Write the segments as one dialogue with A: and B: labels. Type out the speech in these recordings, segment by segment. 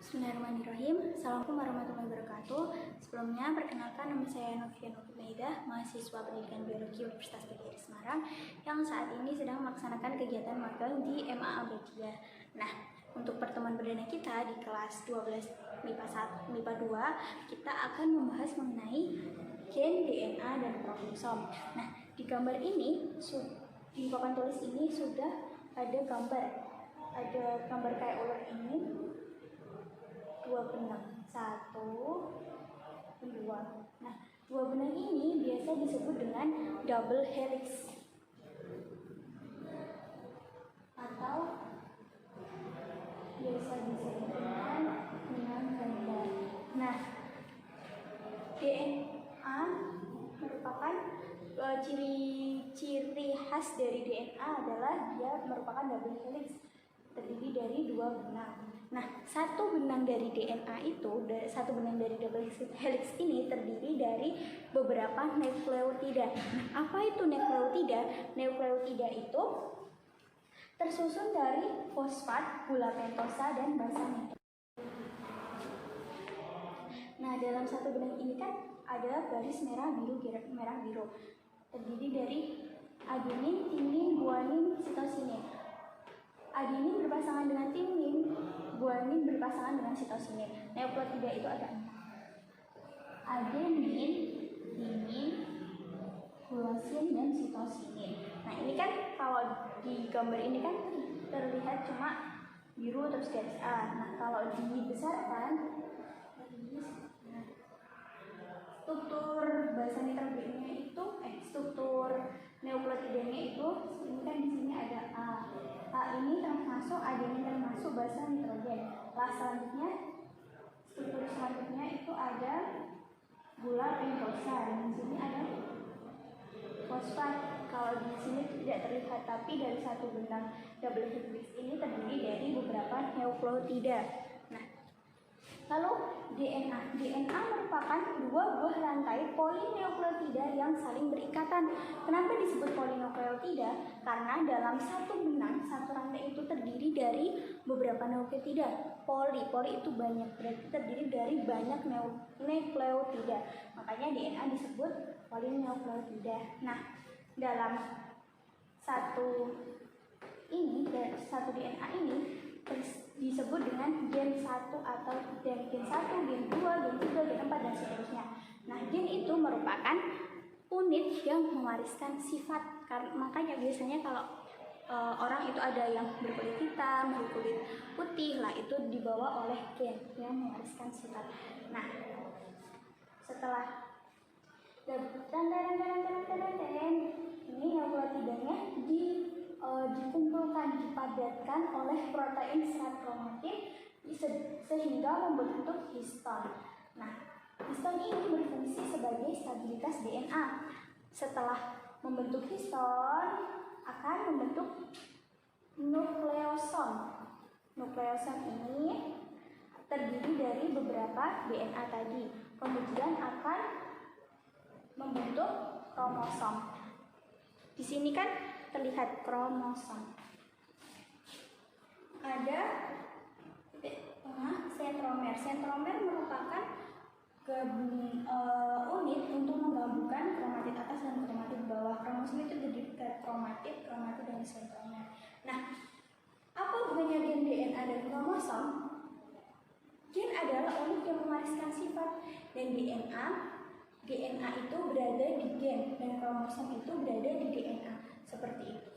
A: Bismillahirrahmanirrahim. Assalamualaikum warahmatullahi wabarakatuh. Sebelumnya, perkenalkan nama saya Novian Maidah, mahasiswa pendidikan biologi Universitas PGRI Semarang yang saat ini sedang melaksanakan kegiatan magang di MA Abadiah. Nah, untuk pertemuan perdana kita di kelas 12 MIPA 2, kita akan membahas mengenai gen, DNA, dan kromosom. Nah, di gambar ini, di papan tulis ini sudah ada gambar kayak ular ini. Dua benang, satu, dua. Nah, dua benang ini biasa disebut dengan double helix atau biasa disebut dengan benang ganda. Nah, DNA merupakan ciri khas dari DNA adalah dia merupakan double helix, terdiri dari dua benang. Nah, satu benang dari DNA itu, satu benang dari double helix ini terdiri dari beberapa nukleotida. Nah, apa itu nukleotida? Nukleotida itu tersusun dari fosfat, gula pentosa, dan basa nitrogen. Nah, dalam satu benang ini kan ada garis merah biru, terdiri dari adenin, timin, guanin, sitosinin. Adenin berpasangan dengan timin, guanin berpasangan dengan sitosinin. Nukleotida itu ada 4. Adenin, timin, guanin, dan sitosinin. Nah, ini kan kalau di gambar ini kan terlihat cuma biru terus garis A. Nah, kalau dibesarkan, struktur basa nitrogennya itu, struktur nukleotidanya itu, ini kan di sini ada A. A ini termasuk adenin, termasuk basa nitrogen. Selanjutnya, struktur selanjutnya itu ada gula pentosa, dan di sini ada fosfat. Kalau di sini tidak terlihat, tapi dari satu benang double helix ini terdiri dari beberapa nukleotida. Nah, lalu DNA merupakan dua buah rantai polinukleotida yang saling berikatan. Kenapa disebut polinukleotida? Karena dalam satu benang, satu rantai itu terdiri dari beberapa nukleotida. Poli itu banyak, berarti terdiri dari banyak nukleotida. Makanya DNA disebut polinukleotida. Nah, dalam satu DNA ini disebut dengan gen 1 atau gen 1, gen 2, gen 3, gen 4, dan seterusnya. Nah, gen itu merupakan unit yang mewariskan sifat. Makanya biasanya kalau orang itu ada yang berkulit hitam, berkulit putih, lah itu dibawa oleh gen yang mewariskan sifat. Nah, setelah ini nukleotidanya dikumpulkan, dipadatkan oleh protein serat kromatin sehingga membentuk histon. Nah, histon ini berfungsi sebagai stabilitas DNA. Setelah membentuk histon, akan membentuk nukleosom. Nukleosom ini terdiri dari beberapa DNA tadi. Kemudian akan membentuk kromosom. Di sini kan terlihat kromosom. Ada sentromer. Sentromer merupakan unit untuk menggabungkan kromatid atas dan kromatid bawah. Kromosom itu terdiri dari kromatid, dan sentromer. Nah, apa hubungannya dengan DNA dan kromosom? Gen adalah unit yang mewariskan sifat, dan DNA itu berada di gen dan kromosom itu berada di DNA. Seperti itu.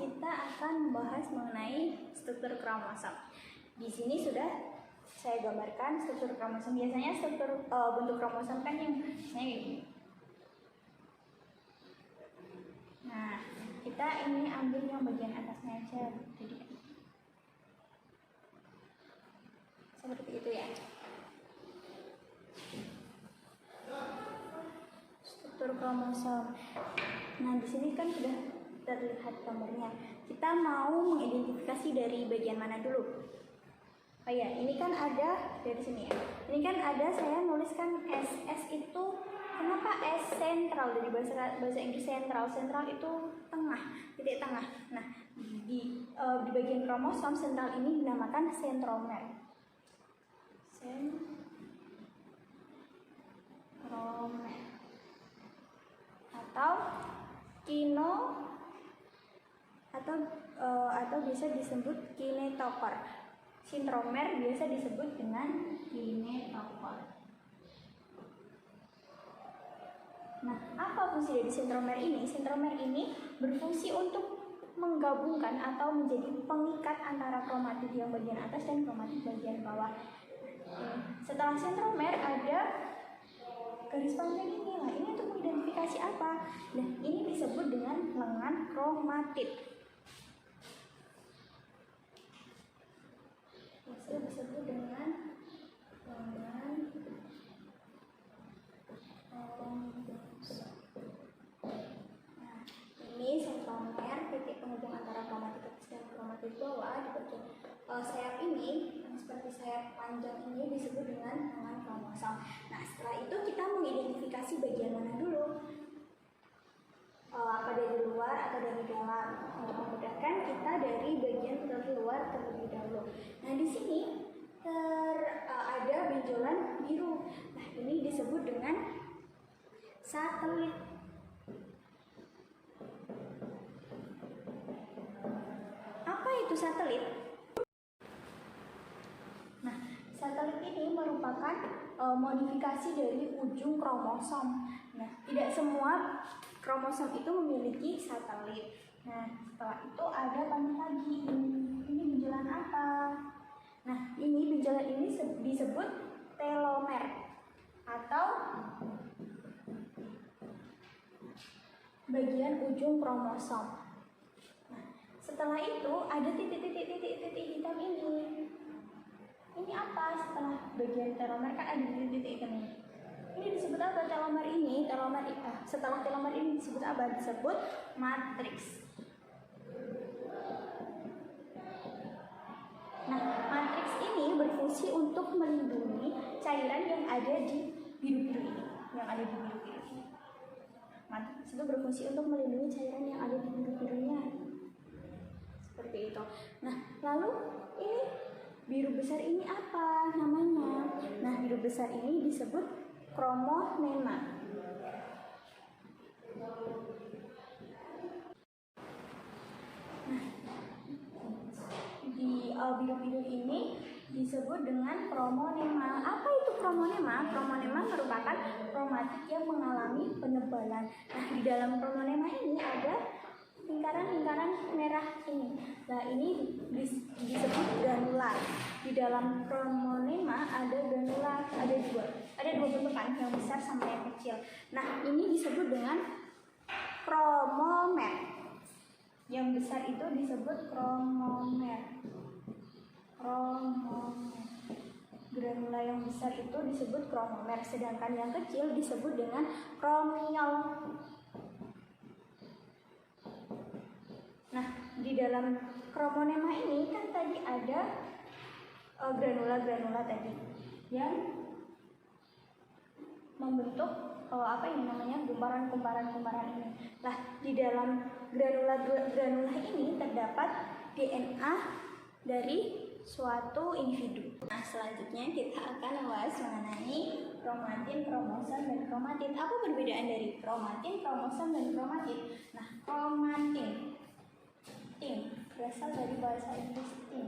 A: Kita akan membahas mengenai struktur kromosom. Di sini sudah saya gambarkan struktur kromosom. Biasanya struktur bentuk kromosom kan yang ini. Nah, kita ini ambil yang bagian atasnya aja. Jadi seperti itu ya. Struktur kromosom. Nah, di sini kan sudah terlihat gambarnya. Kita mau mengidentifikasi dari bagian mana dulu? Oh ya, ini kan ada dari sini ya. Ini kan ada, saya nuliskan S. S itu kenapa S sentral, dari bahasa Inggris sentral. Sentral itu tengah, titik tengah. Nah, Di bagian kromosom sentral ini dinamakan sentromer. Sentromer atau atau bisa disebut kinetoker. Sentromer biasa disebut dengan kinetoker. Nah, apa fungsi dari sentromer ini? Sentromer ini berfungsi untuk menggabungkan atau menjadi pengikat antara kromatid yang bagian atas dan kromatid bagian bawah. Setelah sentromer ada garis panjang ini. Nah, ini untuk mengidentifikasi apa? Nah, ini disebut dengan lengan kromatid. Biasa disebut dengan lengan kromatid. Nah, ini sentromer, titik penghubung antara kromatid atas dan kromatid bawah di bagian sayap ini, seperti sayap panjang ini disebut dengan lengan kromosom. Nah, setelah itu kita mengidentifikasi bagian mana dulu? Apa dari luar atau dari dalam? Untuk memudahkan, kita dari bagian terluar terlebih dahulu. Nah, di sini ada benjolan biru. Nah, ini disebut dengan satelit. Apa itu satelit? Nah, satelit ini merupakan modifikasi dari ujung kromosom. Nah, tidak semua kromosom itu memiliki satelit. Nah, setelah itu ada banyak lagi. Ini benjolan apa? Nah, ini benjolan ini disebut telomer atau bagian ujung kromosom. Nah, setelah itu ada titik-titik hitam ini. Ini apa? Setelah bagian telomer kan ada titik-titik hitam ini. Ini disebut apa telomer ini? Setelah telomer ini disebut apa? Disebut matriks. Nah, matriks ini berfungsi untuk melindungi cairan yang ada di biru-biru ini. Matriks itu berfungsi untuk melindungi cairan yang ada di biru-birunya. Seperti itu. Nah, lalu ini biru besar ini apa namanya? Nah, biru besar ini disebut kromonema. Nah, di biru-biru ini disebut dengan kromonema. Apa itu kromonema? Kromonema merupakan kromatid yang mengalami penebalan. Nah, di dalam kromonema ini ada lingkaran-lingkaran merah ini. Nah, ini disebut granula. Di dalam kromonema ada granula, ada dua bentukan, yang besar sama yang kecil. Nah, ini disebut dengan kromomer. Yang besar itu disebut kromomer. Granula yang besar itu disebut kromomer, sedangkan yang kecil disebut dengan kromiol. Nah, di dalam kromonema ini kan tadi ada granula-granula tadi yang membentuk kumparan-kumparan ini. Nah, di dalam granula ini terdapat DNA dari suatu individu. Nah, selanjutnya kita akan membahas mengenai kromatin, kromosom, dan kromatid. Apa perbedaan dari kromatin, kromosom, dan kromatid? Nah, kromatin berasal dari bahasa Inggris tin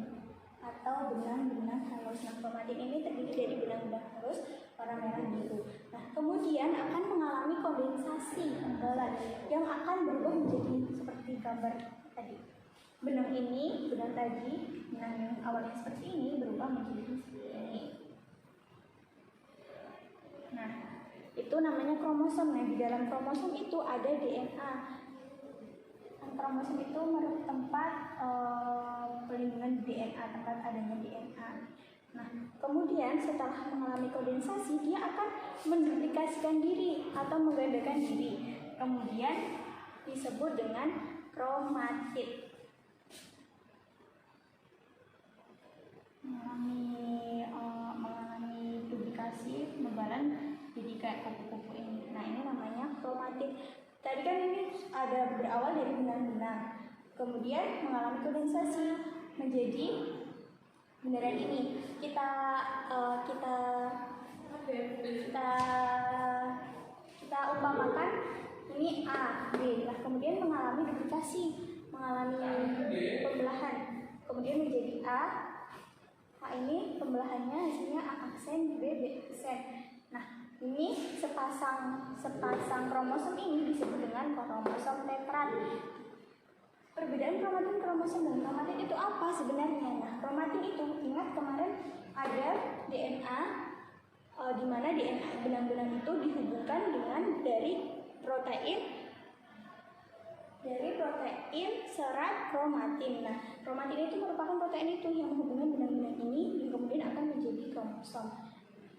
A: atau benang-benang halus. Nah, kromatin ini terdiri dari benang-benang halus warna merah biru. Nah, kemudian akan mengalami kondensasi tenggelam yang akan berubah menjadi seperti gambar tadi. Benang yang awalnya seperti ini berubah menjadi seperti ini. Nah, itu namanya kromosom. Nah, di dalam kromosom itu ada DNA. Kromosom itu merupakan tempat pelindungan DNA, tempat adanya DNA. Nah, kemudian setelah mengalami kondensasi, dia akan menduplikasikan diri atau menggandakan diri. Kemudian disebut dengan kromatid. Mengalami duplikasi, penebalan, jadi kayak kupu-kupu ini. Nah, ini namanya kromatid. Tadi kan ini ada berawal dari benang-benang. kemudian mengalami kondensasi menjadi bundaran ini. Kita umpamakan ini A, B, nah kemudian mengalami duplikasi, mengalami pembelahan, kemudian menjadi A ini pembelahannya hasilnya A aksen, B aksen. Nah ini sepasang kromosom ini disebut dengan kromosom tetrad. Perbedaan kromatin dan kromatin itu apa sebenarnya? Nah kromatin itu, ingat kemarin ada DNA, di mana DNA benang-benang itu dihubungkan dengan dari protein serat kromatin. Nah, kromatin itu merupakan protein itu yang menghubungkan benang-benang ini dan kemudian akan menjadi kromosom.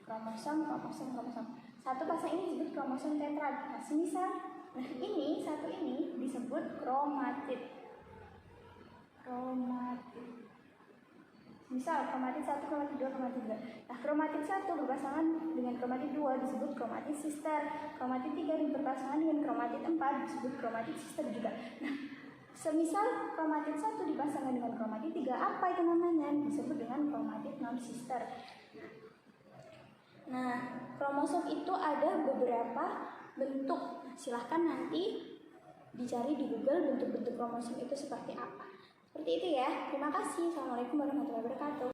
A: Satu pasang ini disebut kromosom tetrad. Nah, ini satu ini disebut kromatid. Misal kromatid 1, kromatid 2, kromatid 3. Nah, kromatid 1 berpasangan dengan kromatid 2 disebut kromatid sister. Kromatid 3 berpasangan dengan kromatid 4 disebut kromatid sister juga. Nah, semisal kromatid 1 dipasangkan dengan kromatid 3, apa itu namanya? Disebut dengan kromatid non sister. Nah, kromosom itu ada beberapa bentuk. Silahkan nanti dicari di Google bentuk-bentuk kromosom itu seperti apa. Seperti itu ya. Terima kasih. Assalamualaikum warahmatullahi wabarakatuh.